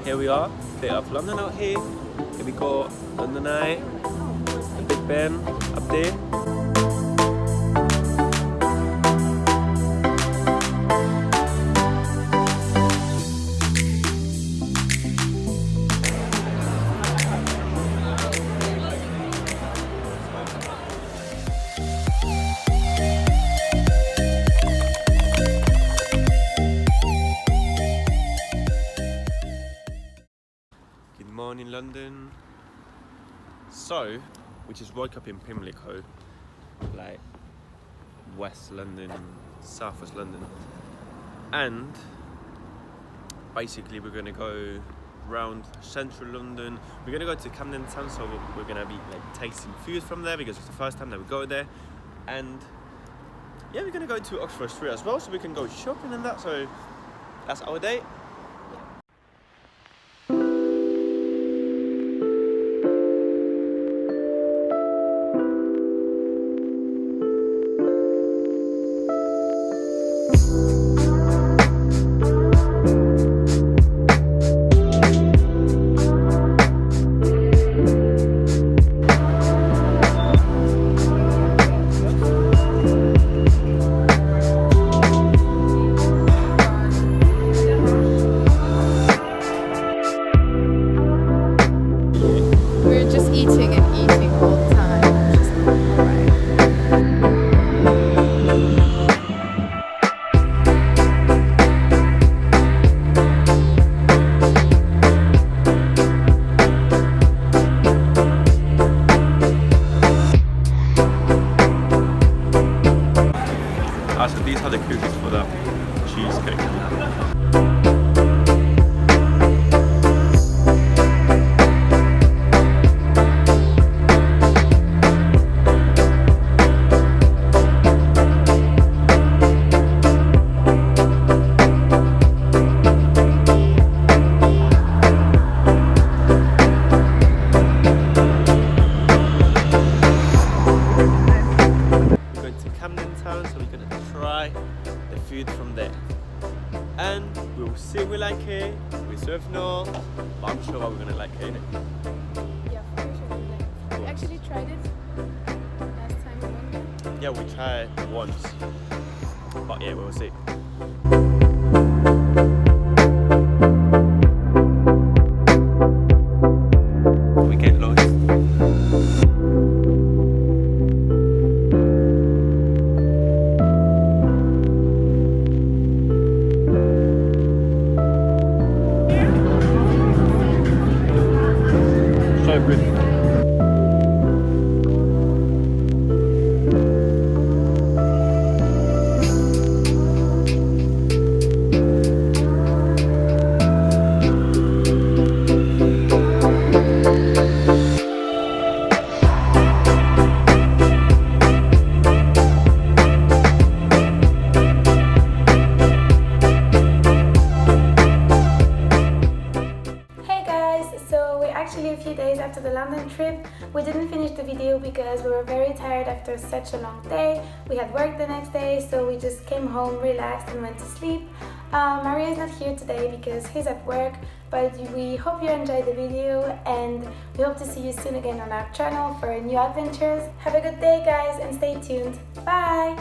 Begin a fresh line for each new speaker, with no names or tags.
here we are, bit of London out here. Here we got London Eye, the Big Ben up there. Good morning, London. So, we just woke up in Pimlico, like West London, Southwest London, and basically we're gonna go around Central London. We're gonna go to Camden Town, so we're gonna be like tasting food from there because it's the first time that we go there, and yeah, we're gonna go to Oxford Street as well, so we can go shopping and that. So that's our day. So these are the cookies for the cheesecake. We're going to Camden Town, so we're going to try the food from there, and we'll see if we like it. We serve no, but I'm sure we're gonna like it.
Yeah, for sure we like it. We actually tried it last time we went there.
Yeah, we tried once, but yeah, we'll see. We get lost. So good.
Actually, a few days after the London trip, we didn't finish the video because we were very tired after such a long day. We had work the next day, so we just came home, relaxed and went to sleep. Mario is not here today because he's at work, but we hope you enjoyed the video and we hope to see you soon again on our channel for new adventures. Have a good day, guys, and stay tuned. Bye!